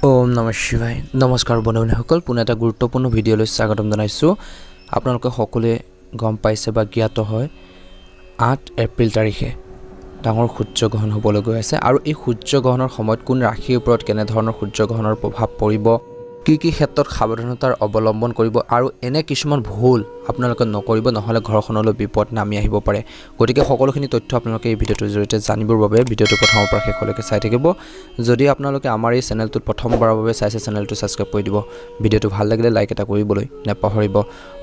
ওম নমঃ শিৱায় নমস্কাৰ বন্ধুসকল পুনে এটা গুৰুত্বপূৰ্ণ ভিডিঅ'লৈ স্বাগতম জনাইছোঁ। আপোনালোকে সকলোৱে গম পাইছে বা জ্ঞাত হয় 8 এপ্ৰিল তাৰিখে ডাঙৰ সূৰ্যগ্ৰহণ হ'বলৈ গৈ আছে আৰু এই সূৰ্যগ্ৰহণৰ সময়ত কোন ৰাশিৰ ওপৰত কেনে ধৰণৰ সূৰ্যগ্ৰহণৰ প্ৰভাৱ পৰিব, কি ক্ষেত্ৰত সাৱধানতাৰ অৱলম্বন কৰিব আৰু এনে কিছুমান ভুল আপোনালোকে নকৰিব, নহ'লে ঘৰখনলৈ বিপদ নামি আহিব পাৰে। গতিকে সকলোখিনি তথ্য আপোনালোকে এই ভিডিঅ'টোৰ জৰিয়তে জানিবৰ বাবে ভিডিঅ'টো প্ৰথমৰ পৰা শেষলৈকে চাই থাকিব। যদি আপোনালোকে আমাৰ এই চেনেলটোত প্ৰথমবাৰৰ বাবে চাইছে চেনেলটো ছাবস্ক্ৰাইব কৰি দিব। ভিডিঅ'টো ভাল লাগিলে লাইক এটা কৰিবলৈ নাপাহৰিব।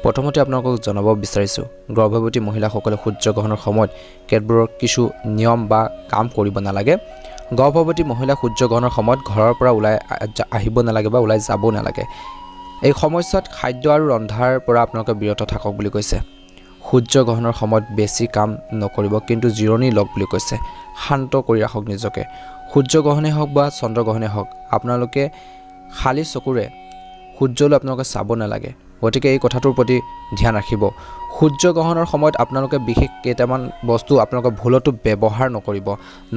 প্ৰথমতে আপোনালোকক জনাব বিচাৰিছোঁ, গৰ্ভৱতী মহিলাসকলে সূৰ্যগ্ৰহণৰ সময়ত কেতবোৰ কিছু নিয়ম বা কাম কৰিব নালাগে। গৰ্ভৱতী মহিলা সূৰ্যগ্ৰহণৰ সময়ত ঘৰৰ পৰা ওলাই আহিব নালাগে বা ওলাই যাব নালাগে। এই সময়ছোৱাত খাদ্য আৰু ৰন্ধাৰ পৰা আপোনালোকে বিৰত থাকক বুলি কৈছে। সূৰ্যগ্ৰহণৰ সময়ত বেছি কাম নকৰিব, কিন্তু জিৰণি লওক বুলি কৈছে। শান্ত কৰি ৰাখক নিজকে। সূৰ্যগ্ৰহণেই হওক বা চন্দ্ৰগ্ৰহণেই হওক, আপোনালোকে খালী চকুৰে সূৰ্যলৈ আপোনালোকে চাব নালাগে। গতিকে এই কথাটোৰ প্ৰতি ধ্যান ৰাখিব। সূৰ্যগ্ৰহণৰ সময়ত আপোনালোকে বিশেষ কেইটামান বস্তু আপোনালোকে ভুলতো ব্যৱহাৰ নকৰিব,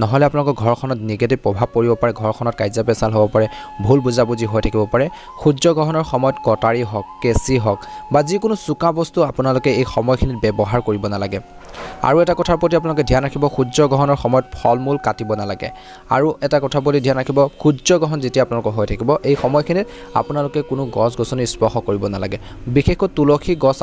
নহ'লে আপোনালোকৰ ঘৰখনত নিগেটিভ প্ৰভাৱ পৰিব পাৰে, ঘৰখনত কাজিয়া পেচাল হ'ব পাৰে, ভুল বুজাবুজি হৈ থাকিব পাৰে। সূৰ্যগ্ৰহণৰ সময়ত কটাৰী হওক, কেঁচি হওক বা যিকোনো চোকা বস্তু আপোনালোকে এই সময়খিনিত ব্যৱহাৰ কৰিব নালাগে। আৰু এটা কথাৰ প্ৰতি আপোনালোকে ধ্যান ৰাখিব, সূৰ্যগ্ৰহণৰ সময়ত ফল মূল কাটিব নালাগে। আৰু এটা কথাৰ প্ৰতি ধ্যান ৰাখিব, সূৰ্যগ্ৰহণ যেতিয়া আপোনালোকৰ হৈ থাকিব এই সময়খিনিত আপোনালোকে কোনো গছ গছনি স্পৰ্শ কৰিব নালাগে, বিশেষকৈ তুলসী গছ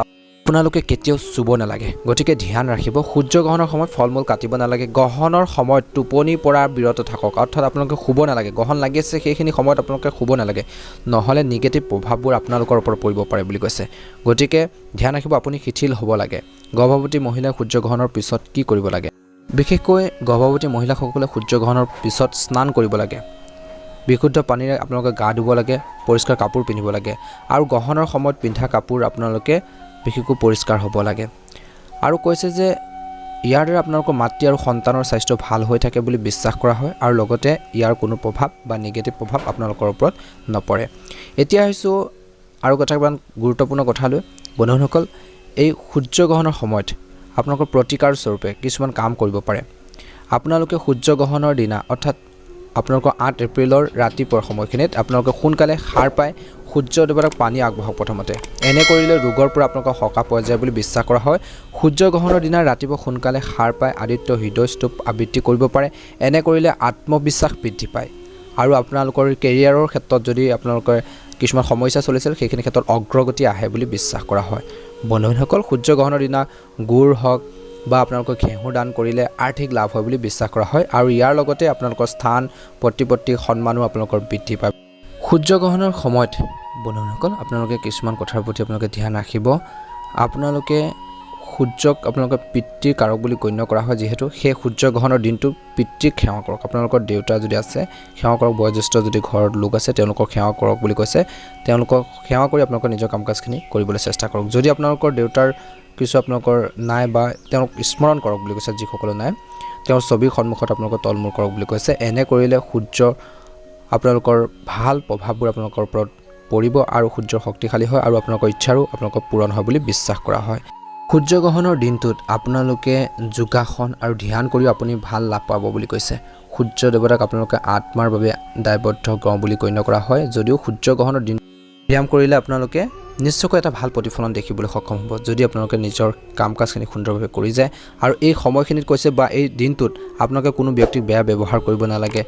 আপোনালোকে কেতিয়াও চুব নালাগে। গতিকে ধ্যান ৰাখিব, সূৰ্যগ্ৰহণৰ সময়ত ফল মূল কাটিব নালাগে। গ্ৰহণৰ সময়ত টোপনিৰ পৰা বিৰত থাকক, অৰ্থাৎ আপোনালোকে শুব নালাগে। গ্ৰহণ লাগি আছে সেইখিনি সময়ত আপোনালোকে শুব নালাগে, নহ'লে নিগেটিভ প্ৰভাৱবোৰ আপোনালোকৰ ওপৰত পৰিব পাৰে বুলি কৈছে। গতিকে ধ্যান ৰাখিব, আপুনি শিথিল হ'ব লাগে। গৰ্ভৱতী মহিলাই সূৰ্যগ্ৰহণৰ পিছত কি কৰিব লাগে? বিশেষকৈ গৰ্ভৱতী মহিলাসকলে সূৰ্যগ্ৰহণৰ পিছত স্নান কৰিব লাগে। বিশুদ্ধ পানীৰে আপোনালোকে গা ধুব লাগে, পৰিষ্কাৰ কাপোৰ পিন্ধিব লাগে আৰু গ্ৰহণৰ সময়ত পিন্ধা কাপোৰ আপোনালোকে বিশেষকৈ পৰিষ্কাৰ হ'ব লাগে। আৰু কৈছে যে ইয়াৰ দ্বাৰা আপোনালোকৰ মাতৃ আৰু সন্তানৰ স্বাস্থ্য ভাল হৈ থাকে বুলি বিশ্বাস কৰা হয় আৰু লগতে ইয়াৰ কোনো প্ৰভাৱ বা নিগেটিভ প্ৰভাৱ আপোনালোকৰ ওপৰত নপৰে। এতিয়া আহিছোঁ আৰু কেইটামান গুৰুত্বপূৰ্ণ কথালৈ। বন্ধুসকল, এই সূৰ্যগ্ৰহণৰ সময়ত আপোনালোকৰ প্ৰতিকাৰ স্বৰূপে কিছুমান কাম কৰিব পাৰে। আপোনালোকে সূৰ্যগ্ৰহণৰ দিনা অৰ্থাৎ আপোনালোকৰ 8 এপ্ৰিলৰ ৰাতিপুৱাৰ সময়খিনিত আপোনালোকে সোনকালে সাৰ পাই সূৰ্যদেৱতাক পানী আগবঢ়াওক। প্ৰথমতে এনে কৰিলে ৰোগৰ পৰা আপোনালোকৰ সকাহ পোৱা যায় বুলি বিশ্বাস কৰা হয়। সূৰ্যগ্ৰহণৰ দিনা ৰাতিপুৱা সোনকালে সাৰ পাই আদিত্য হৃদয় স্তূপ আবৃত্তি কৰিব পাৰে। এনে কৰিলে আত্মবিশ্বাস বৃদ্ধি পায় আৰু আপোনালোকৰ কেৰিয়াৰৰ ক্ষেত্ৰত যদি আপোনালোকৰ কিছুমান সমস্যা চলিছিল সেইখিনি ক্ষেত্ৰত অগ্ৰগতি আহে বুলি বিশ্বাস কৰা হয়। বন্ধুসকল, সূৰ্যগ্ৰহণৰ দিনা গুড় হওক বা আপোনালোকৰ ঘেঁহু দান কৰিলে আৰ্থিক লাভ হয় বুলি বিশ্বাস কৰা হয় আৰু ইয়াৰ লগতে আপোনালোকৰ স্থান প্ৰতিপত্তি সন্মানো আপোনালোকৰ বৃদ্ধি পায়। সূৰ্যগ্ৰহণৰ সময়ত বন্ধুসকল আপোনালোকে কিছুমান কথাৰ প্ৰতি আপোনালোকে ধ্যান ৰাখিব। আপোনালোকে সূৰ্যক আপোনালোকৰ পিতৃৰ কাৰক বুলি গণ্য কৰা হয়, যিহেতু সেই সূৰ্যগ্ৰহণৰ দিনটো পিতৃক সেৱা কৰক। আপোনালোকৰ দেউতা যদি আছে সেৱা কৰক, বয়োজ্যেষ্ঠ যদি ঘৰত লোক আছে তেওঁলোকক সেৱা কৰক বুলি কৈছে। তেওঁলোকক সেৱা কৰি আপোনালোকৰ নিজৰ কাম কাজখিনি কৰিবলৈ চেষ্টা কৰক। যদি আপোনালোকৰ দেউতাৰ কিছু আপোনালোকৰ নাই বা তেওঁক স্মৰণ কৰক বুলি কৈছে, যিসকলে নাই তেওঁৰ ছবিৰ সন্মুখত আপোনালোকৰ তলমূৰ কৰক বুলি কৈছে। এনে কৰিলে সূৰ্য আপোনালোকৰ ভাল প্ৰভাৱবোৰ আপোনালোকৰ ওপৰত পৰিব আৰু সূৰ্যৰ শক্তিশালী হয় আৰু আপোনালোকৰ ইচ্ছাৰো আপোনালোকৰ পূৰণ হয় বুলি বিশ্বাস কৰা হয়। সূৰ্যগ্ৰহণৰ দিনটোত আপোনালোকে যোগাসন আৰু ধ্যান কৰিও আপুনি ভাল লাভ পাব বুলি কৈছে। সূৰ্য দেৱতাক আপোনালোকে আত্মাৰ বাবে দায়বদ্ধ গ্ৰহ বুলি গণ্য কৰা হয়। যদিও সূৰ্যগ্ৰহণৰ দিন ব্যায়াম কৰিলে আপোনালোকে নিশ্চয়কৈ এটা ভাল প্ৰতিফলন দেখিবলৈ সক্ষম হ'ব, যদি আপোনালোকে নিজৰ কাম কাজখিনি সুন্দৰভাৱে কৰি যায়। আৰু এই সময়খিনিত কৈছে বা এই দিনটোত আপোনালোকে কোনো ব্যক্তিক বেয়া ব্যৱহাৰ কৰিব নালাগে,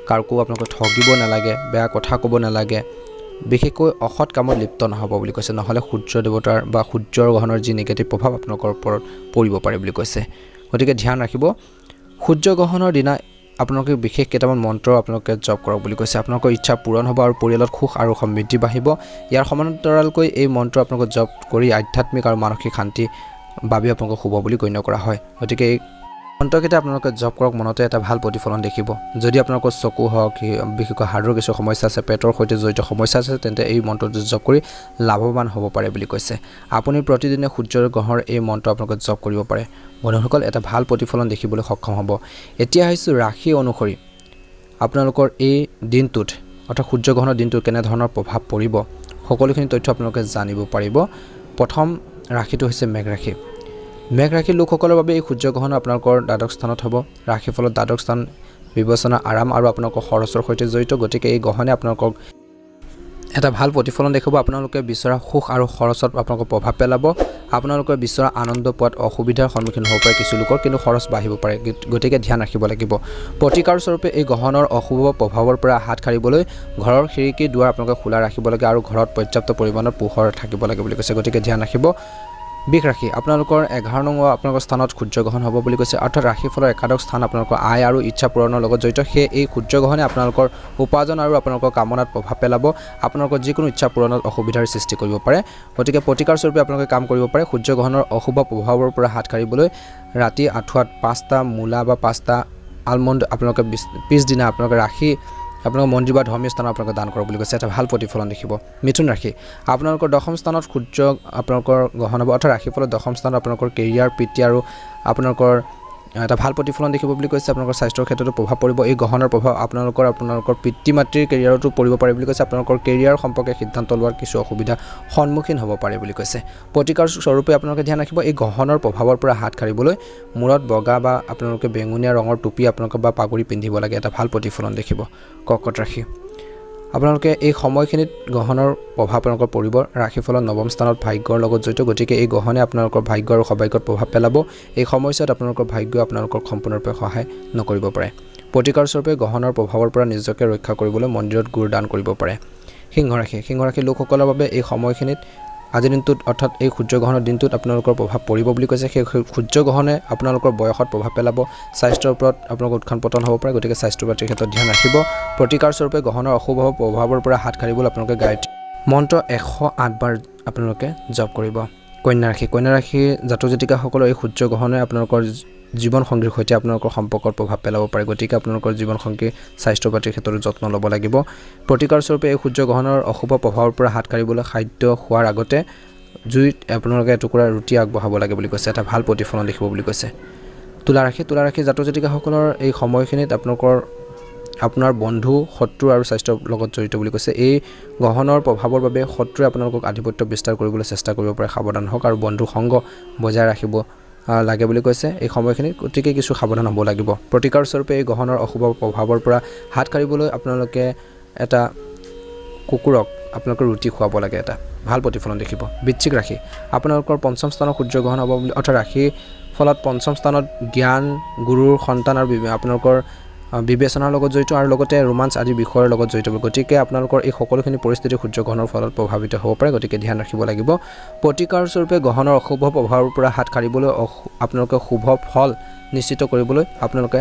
কাকো আপোনালোকে ঠগিব নালাগে, বেয়া কথা ক'ব নালাগে, বিশেষকৈ অসৎ কামত লিপ্ত নহ'ব বুলি কৈছে, নহ'লে সূৰ্য দেৱতাৰ বা সূৰ্যৰ গ্ৰহণৰ যি নিগেটিভ প্ৰভাৱ আপোনালোকৰ ওপৰত পৰিব পাৰে বুলি কৈছে। গতিকে ধ্যান ৰাখিব, সূৰ্যগ্ৰহণৰ দিনা আপোনালোকে বিশেষ কেইটামান মন্ত্ৰ আপোনালোকে জপ কৰক বুলি কৈছে। আপোনালোকৰ ইচ্ছা পূৰণ হ'ব আৰু পৰিয়ালত সুখ আৰু সমৃদ্ধি বাঢ়িব। ইয়াৰ সমান্তৰালকৈ এই মন্ত্ৰ আপোনালোকে জপ কৰি আধ্যাত্মিক আৰু মানসিক শান্তি বাবে আপোনালোকক শুভ বুলি গণ্য কৰা হয়। গতিকে এই মন্ত্ৰকেইটা আপোনালোকে জপ কৰক, মনতে এটা ভাল প্ৰতিফলন দেখিব। যদি আপোনালোকৰ চকু হওক, বিশেষকৈ হাৰ্টৰ কিছু সমস্যা আছে, পেটৰ সৈতে জড়িত সমস্যা আছে, তেন্তে এই মন্ত্ৰটো জপ কৰি লাভৱান হ'ব পাৰে বুলি কৈছে। আপুনি প্ৰতিদিনে সূৰ্যৰ গ্ৰহণৰ এই মন্ত্ৰ আপোনালোকে জপ কৰিব পাৰে। বন্ধুসকল, এটা ভাল প্ৰতিফলন দেখিবলৈ সক্ষম হ'ব। এতিয়া আহিছোঁ ৰাশি অনুসৰি আপোনালোকৰ এই দিনটোত অৰ্থাৎ সূৰ্যগ্ৰহণৰ দিনটোত কেনেধৰণৰ প্ৰভাৱ পৰিব সকলোখিনি তথ্য আপোনালোকে জানিব পাৰিব। প্ৰথম ৰাশিটো হৈছে মেঘ ৰাশি। মেঘ ৰাশিৰ লোকসকলৰ বাবে এই সূৰ্যগ্ৰহণ আপোনালোকৰ দ্বাদশ স্থানত হ'ব। ৰাশিফলত দ্বাদশ স্থান বিবেচনা আৰাম আৰু আপোনালোকৰ খৰচৰ সৈতে জড়িত। গতিকে এই গ্ৰহণে আপোনালোকক এটা ভাল প্ৰতিফলন দেখাব আপোনালোকে বিচৰা সুখ আৰু খৰচত আপোনালোকৰ প্ৰভাৱ পেলাব আপোনালোকে বিচৰা আনন্দ পোৱাত অসুবিধাৰ সন্মুখীন হ'ব পাৰে কিছু লোকৰ কিন্তু খৰচ বাঢ়িব পাৰে গতিকে ধ্যান ৰাখিব লাগিব প্ৰতিকাৰ স্বৰূপে এই গ্ৰহণৰ অশুভ প্ৰভাৱৰ পৰা হাত সাৰিবলৈ ঘৰৰ খিৰিকী দুৱাৰ আপোনালোকে খোলা ৰাখিব লাগে আৰু ঘৰত পৰ্যাপ্ত পৰিমাণৰ পোহৰ থাকিব লাগে বুলি কৈছে গতিকে ধ্যান ৰাখিব বিষ ৰাশি আপোনালোকৰ 11 নং আপোনালোকৰ স্থানত সূৰ্যগ্ৰহণ হ'ব বুলি কৈছে অৰ্থাৎ ৰাশিফলৰ একাদশ স্থান আপোনালোকৰ আয় আৰু ইচ্ছা পূৰণৰ লগত জড়িত সেই এই সূৰ্যগ্ৰহণে আপোনালোকৰ উপাৰ্জন আৰু আপোনালোকৰ কামনাত প্ৰভাৱ পেলাব আপোনালোকৰ যিকোনো ইচ্ছা পূৰণত অসুবিধাৰ সৃষ্টি কৰিব পাৰে গতিকে প্ৰতিকাৰ স্বৰূপে আপোনালোকে কাম কৰিব পাৰে সূৰ্যগ্ৰহণৰ অশুভ প্ৰভাৱৰ পৰা হাত সাৰিবলৈ ৰাতি আঁঠুৱাত 5টা মূলা বা 5টা আলমণ্ড আপোনালোকে পিছদিনা আপোনালোকে ৰাখি আপোনালোকৰ মন্দিৰ বা ধৰ্মীয় স্থানত আপোনালোকে দান কৰক বুলি কৈছে এটা ভাল প্ৰতিফলন দেখিব মিথুন ৰাশি আপোনালোকৰ দশম স্থানত সূৰ্য আপোনালোকৰ গ্ৰহণ হ'ব অৰ্থাৎ ৰাশিফলত দশম স্থানত আপোনালোকৰ কেৰিয়াৰ প্ৰীতি আৰু আপোনালোকৰ এটা ভাল প্ৰতিফলন দেখিব বুলি কৈছে আপোনালোকৰ স্বাস্থ্যৰ ক্ষেত্ৰতো প্ৰভাৱ পৰিব এই গ্ৰহণৰ প্ৰভাৱ আপোনালোকৰ পিতৃ মাতৃৰ কেৰিয়াৰতো পৰিব পাৰে বুলি কৈছে আপোনালোকৰ কেৰিয়াৰ সম্পৰ্কে সিদ্ধান্ত লোৱাৰ কিছু অসুবিধা সন্মুখীন হ'ব পাৰে বুলি কৈছে প্ৰতিকাৰ স্বৰূপে আপোনালোকে ধ্যান ৰাখিব এই গ্ৰহণৰ প্ৰভাৱৰ পৰা হাত সাৰিবলৈ মূৰত বগা বা আপোনালোকে বেঙুনীয়া ৰঙৰ টুপি আপোনালোকে বা পাগুৰি পিন্ধিব লাগে এটা ভাল প্ৰতিফলন দেখিব কৰ্কট ৰাশি আপোনালোকে এই সময়খিনিত গ্ৰহণৰ প্ৰভাৱ আপোনালোকৰ পৰিব ৰাশিফলত নৱম স্থানত ভাগ্যৰ লগত জড়িত গতিকে এই গ্ৰহণে আপোনালোকৰ ভাগ্য আৰু সৌভাগ্যত প্ৰভাৱ পেলাব এই সময়ছোৱাত আপোনালোকৰ ভাগ্য আপোনালোকৰ সম্পূৰ্ণৰূপে সহায় নকৰিব পাৰে প্ৰতিকাৰ স্বৰূপে গ্ৰহণৰ প্ৰভাৱৰ পৰা নিজকে ৰক্ষা কৰিবলৈ মন্দিৰত গুৰ দান কৰিব পাৰে সিংহ ৰাশি লোকসকলৰ বাবে এই সময়খিনিত আজিৰ দিনটোত অৰ্থাৎ এই সূৰ্যগ্ৰহণৰ দিনটোত আপোনালোকৰ প্ৰভাৱ পৰিব বুলি কৈছে সেই সূৰ্যগ্ৰহণে আপোনালোকৰ বয়সত প্ৰভাৱ পেলাব স্বাস্থ্যৰ ওপৰত আপোনালোকৰ উত্থান পতন হ'ব পাৰে গতিকে স্বাস্থ্য পাতিৰ ক্ষেত্ৰত ধ্যান ৰাখিব প্ৰতিকাৰ স্বৰূপে গ্ৰহণৰ অশুভ প্ৰভাৱৰ পৰা হাত সাৰিবলৈ আপোনালোকে গায়ত্ৰী মন্ত্ৰ 108 বাৰ আপোনালোকে জপ কৰিব কন্যা ৰাশি জাতক জাতিকাসকলৰ এই সূৰ্যগ্ৰহণে আপোনালোকৰ জীৱন সংগীৰ সৈতে আপোনালোকৰ সম্পৰ্কত প্ৰভাৱ পেলাব পাৰে গতিকে আপোনালোকৰ জীৱন সংগীৰ স্বাস্থ্য পাতিৰ ক্ষেত্ৰত যত্ন ল'ব লাগিব প্ৰতিকাৰ স্বৰূপে এই সূৰ্যগ্ৰহণৰ অশুভ প্ৰভাৱৰ পৰা হাত সাৰিবলৈ খাদ্য খোৱাৰ আগতে জুইত আপোনালোকে এটুকুৰা ৰুটি আগবঢ়াব লাগে বুলি কৈছে এটা ভাল প্ৰতিফলন দেখিব বুলি কৈছে তুলা ৰাশি জাতক জাতিকাসকলৰ এই সময়খিনিত আপোনাৰ বন্ধু শত্ৰু আৰু স্বাস্থ্যৰ লগত জড়িত বুলি কৈছে এই গ্ৰহণৰ প্ৰভাৱৰ বাবে শত্ৰুৱে আপোনালোকক আধিপত্য বিস্তাৰ কৰিবলৈ চেষ্টা কৰিব পাৰে সাৱধান হওক আৰু বন্ধু সংগ বজাই ৰাখিব লাগে বুলি কৈছে এই সময়খিনিত গতিকে কিছু সাৱধান হ'ব লাগিব প্ৰতিকাৰ স্বৰূপে এই গ্ৰহণৰ অশুভ প্ৰভাৱৰ পৰা হাত সাৰিবলৈ আপোনালোকে এটা কুকুৰক আপোনালোকে ৰুটি খুৱাব লাগে এটা ভাল প্ৰতিফলন দেখিব বৃশ্চিক ৰাশি আপোনালোকৰ পঞ্চম স্থানত সূৰ্যগ্ৰহণ হ'ব বুলি অৰ্থাৎ ৰাশিৰ ফলত পঞ্চম স্থানত জ্ঞান গুৰুৰ সন্তান আৰু আপোনালোকৰ বিবেচনাৰ লগত জড়িত আৰু লগতে ৰোমাঞ্চ আদি বিষয়ৰ লগত জড়িত গতিকে আপোনালোকৰ এই সকলোখিনি পৰিস্থিতি সূৰ্যগ্ৰহণৰ ফলত প্ৰভাৱিত হ'ব পাৰে গতিকে ধ্যান ৰাখিব লাগিব প্ৰতিকাৰ স্বৰূপে গ্ৰহণৰ অশুভ প্ৰভাৱৰ পৰা হাত সাৰিবলৈ আপোনালোকে শুভ ফল নিশ্চিত কৰিবলৈ আপোনালোকে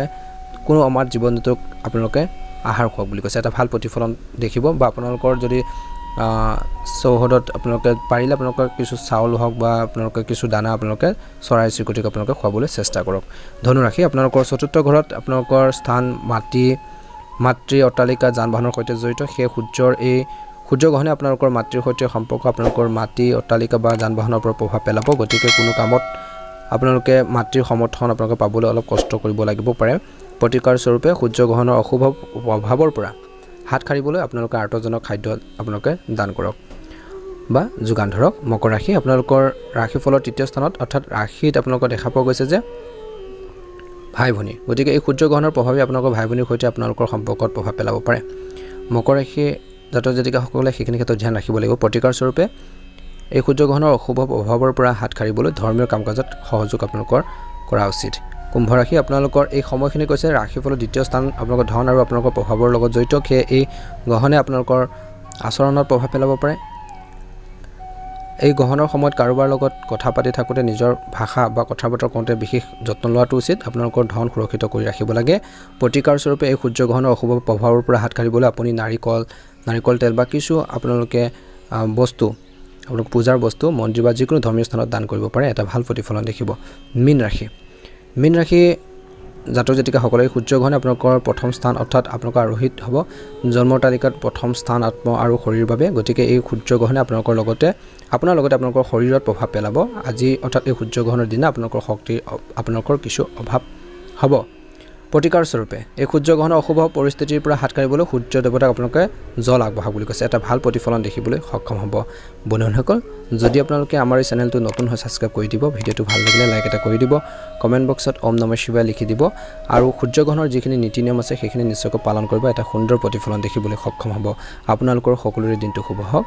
কোনো অমাত জীৱ জন্তুক আপোনালোকে আহাৰ খুৱাওক বুলি কৈছে এটা ভাল প্ৰতিফলন দেখিব বা আপোনালোকৰ যদি চৌহদত আপোনালোকে পাৰিলে আপোনালোকৰ কিছু চাউল হওক বা আপোনালোকে কিছু দানা আপোনালোকে চৰাই চিৰিকটিক আপোনালোকে খুৱাবলৈ চেষ্টা কৰক ধনু ৰাশি আপোনালোকৰ চতুৰ্থ ঘৰত আপোনালোকৰ স্থান মাতৃ অট্টালিকা যান বাহনৰ সৈতে জড়িত সেই সূৰ্যগ্ৰহণে আপোনালোকৰ মাতৃৰ সৈতে সম্পৰ্ক আপোনালোকৰ মাটি অট্টালিকা বা যান বাহনৰ ওপৰত প্ৰভাৱ পেলাব গতিকে কোনো কামত আপোনালোকে মাতৃৰ সমৰ্থন আপোনালোকে পাবলৈ অলপ কষ্ট কৰিব লাগিব পাৰে প্ৰতিকাৰ স্বৰূপে সূৰ্যগ্ৰহণৰ অশুভ প্ৰভাৱৰ পৰা হাত সাৰিবলৈ আপোনালোকে আৰ্তজনক খাদ্য আপোনালোকে দান কৰক বা যোগান ধৰক মকৰ ৰাশি আপোনালোকৰ ৰাশিফলৰ তৃতীয় স্থানত অৰ্থাৎ ৰাশিত আপোনালোকৰ দেখা পোৱা গৈছে যে ভাই ভনী গতিকে এই সূৰ্যগ্ৰহণৰ প্ৰভাৱে আপোনালোকৰ ভাই ভনীৰ সৈতে আপোনালোকৰ সম্পৰ্কত প্ৰভাৱ পেলাব পাৰে মকৰ ৰাশি জাতক জাতিকাসকলে সেইখিনি ক্ষেত্ৰত ধ্যান ৰাখিব লাগিব প্ৰতিকাৰ স্বৰূপে এই সূৰ্যগ্ৰহণৰ অশুভ প্ৰভাৱৰ পৰা হাত সাৰিবলৈ ধৰ্মীয় কাম কাজত সহযোগ আপোনালোকৰ কৰা উচিত কুম্ভ ৰাশি আপোনালোকৰ এই সময়খিনি কৈছে ৰাশিফলৰ দ্বিতীয় স্থান আপোনালোকৰ ধন আৰু আপোনালোকৰ প্ৰভাৱৰ লগত জড়িত সেয়ে এই গ্ৰহণে আপোনালোকৰ আচৰণত প্ৰভাৱ পেলাব পাৰে এই গ্ৰহণৰ সময়ত কাৰোবাৰ লগত কথা পাতি থাকোঁতে নিজৰ ভাষা বা কথা বতৰা কওঁতে বিশেষ যত্ন লোৱাটো উচিত আপোনালোকৰ ধন সুৰক্ষিত কৰি ৰাখিব লাগে প্ৰতিকাৰ স্বৰূপে এই সূৰ্যগ্ৰহণৰ অশুভ প্ৰভাৱৰ পৰা হাত সাৰিবলৈ আপুনি নাৰিকল তেল বা কিছু আপোনালোকে বস্তু আপোনালোক পূজাৰ বস্তু মন্দিৰ বা যিকোনো ধৰ্মীয় স্থানত দান কৰিব পাৰে এটা ভাল প্ৰতিফলন দেখিব মীন ৰাশি জাতক জাতিকাসকলে সূৰ্যগ্ৰহণে আপোনালোকৰ প্ৰথম স্থান অৰ্থাৎ আপোনালোকৰ আৰোহিত হ'ব জন্মৰ তালিকাত প্ৰথম স্থান আত্ম আৰু শৰীৰৰ বাবে গতিকে এই সূৰ্যগ্ৰহণে আপোনাৰ লগতে আপোনালোকৰ শৰীৰত প্ৰভাৱ পেলাব আজি অৰ্থাৎ এই সূৰ্যগ্ৰহণৰ দিনা আপোনালোকৰ শক্তিৰ আপোনালোকৰ কিছু অভাৱ হ'ব প্ৰতিকাৰ স্বৰূপে এই সূৰ্যগ্ৰহণৰ অশুভ পৰিস্থিতিৰ পৰা হাত সাৰিবলৈ সূৰ্য দেৱতাক আপোনালোকে জল আগবঢ়াওক বুলি কৈছে এটা ভাল প্ৰতিফলন দেখিবলৈ সক্ষম হ'ব বন্ধুসকল যদি আপোনালোকে আমাৰ এই চেনেলটো নতুন হয় সাবস্ক্ৰাইব কৰি দিব ভিডিঅ'টো ভাল লাগিলে লাইক এটা কৰি দিব কমেন্ট বক্সত ওম নমঃ শিৱায় লিখি দিব আৰু সূৰ্যগ্ৰহণৰ যিখিনি নীতি নিয়ম আছে সেইখিনি নিশ্চয়কৈ পালন কৰিব এটা সুন্দৰ প্ৰতিফলন দেখিবলৈ সক্ষম হ'ব আপোনালোকৰ সকলোৰে দিনটো শুভ হওক